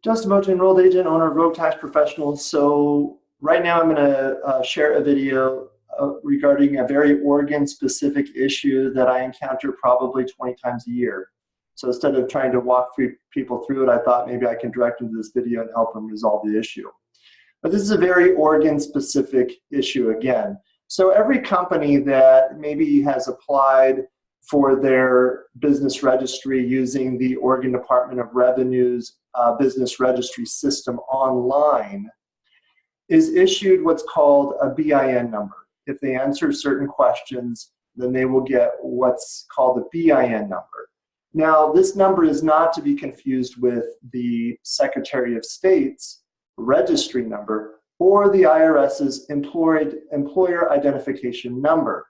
Just about to enrolled agent, owner of Rogue Tax Professional. So right now I'm going to share a video regarding a very Oregon-specific issue that I encounter probably 20 times a year. So instead of trying to walk people through it, I thought maybe I can direct them to this video and help them resolve the issue. But this is a very Oregon-specific issue again. So every company that maybe has applied for their business registry using the Oregon Department of Revenue's business registry system online is issued what's called a BIN number. If they answer certain questions, then they will get what's called a BIN number. Now, this number is not to be confused with the Secretary of State's registry number or the IRS's employer identification number.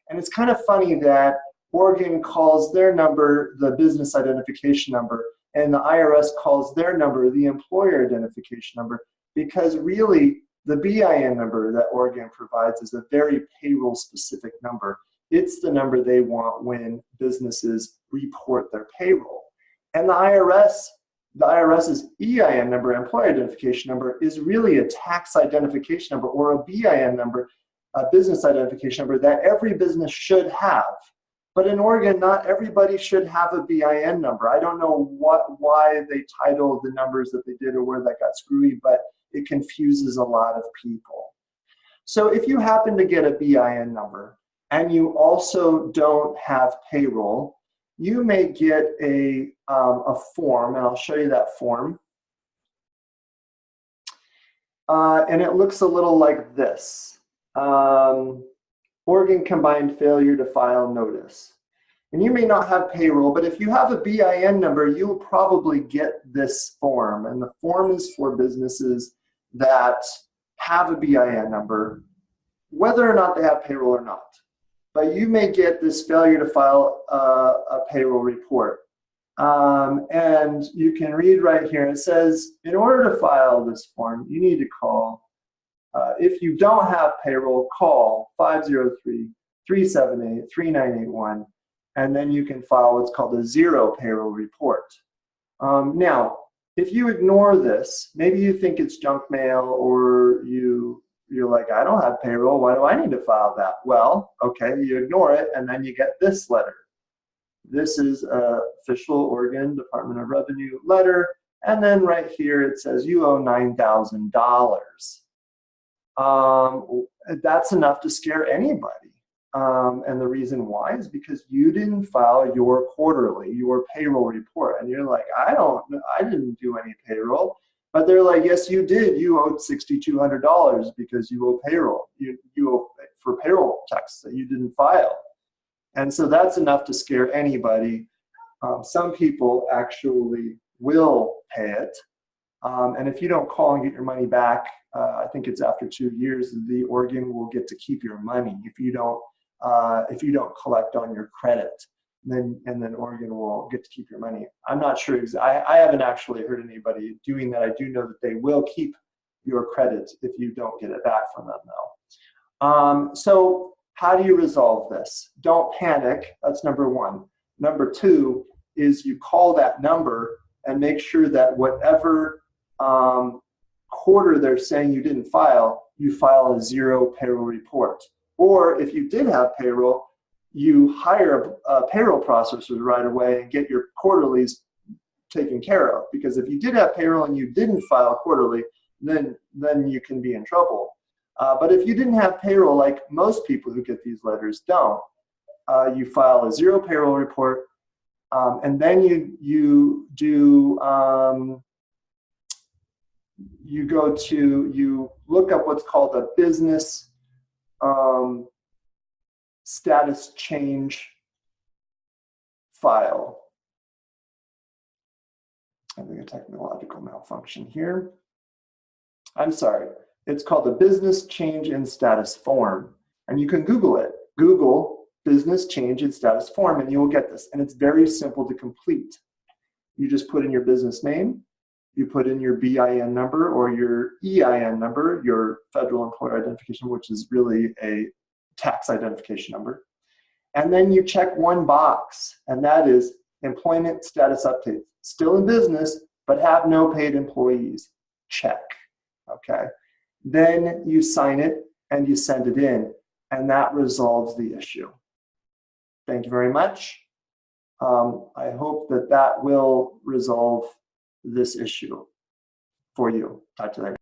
And it's kind of funny that Oregon calls their number the business identification number, and the IRS calls their number the employer identification number, because really the BIN number that Oregon provides is a very payroll-specific number. It's the number they want when businesses report their payroll. And the IRS's EIN number, employer identification number, is really a tax identification number or a BIN number, a business identification number that every business should have. But in Oregon, not everybody should have a BIN number. I don't know why they titled the numbers that they did or where that got screwy, but it confuses a lot of people. So if you happen to get a BIN number and you also don't have payroll, you may get a form, and I'll show you that form. And it looks a little like this. Oregon combined failure to file notice. And you may not have payroll, but if you have a BIN number, you'll probably get this form. And the form is for businesses that have a BIN number, whether or not they have payroll or not. But you may get this failure to file a payroll report. And you can read right here, it says, in order to file this form, you need to call. If you don't have payroll, call 503-378-3981, and then you can file what's called a zero payroll report. Now, if you ignore this, maybe you think it's junk mail, or you're like, I don't have payroll, why do I need to file that? Well, okay, you ignore it, and then you get this letter. This is an official Oregon Department of Revenue letter, and then right here it says you owe $9,000. That's enough to scare anybody. And the reason why is because you didn't file your quarterly, your payroll report. And you're like, I didn't do any payroll. But they're like, yes, you did. You owed $6,200 because you owe payroll. You owe for payroll tax that you didn't file. And so that's enough to scare anybody. Some people actually will pay it. And if you don't call and get your money back, I think it's after 2 years, the Oregon will get to keep your money. If you don't collect on your credit, then Oregon will get to keep your money. I'm not sure. I haven't actually heard anybody doing that. I do know that they will keep your credit if you don't get it back from them, though. So how do you resolve this? Don't panic. That's number one. Number two is you call that number and make sure that whatever quarter they're saying you didn't file, you file a zero payroll report. Or if you did have payroll, you hire a payroll processor right away and get your quarterlies taken care of. Because if you did have payroll and you didn't file quarterly, then you can be in trouble. But if you didn't have payroll, like most people who get these letters don't, you file a zero payroll report, and then you look up what's called a business status change file. I think a technological malfunction here. I'm sorry. It's called a business change in status form. And you can Google it. Google business change in status form, and you will get this. And it's very simple to complete. You just put in your business name, you put in your BIN number or your EIN number, your federal employer identification, which is really a tax identification number. And then you check one box, and that is employment status update. Still in business, but have no paid employees. Check. Okay. Then you sign it and you send it in, and that resolves the issue. Thank you very much. I hope that will resolve this issue for you. Talk to you later.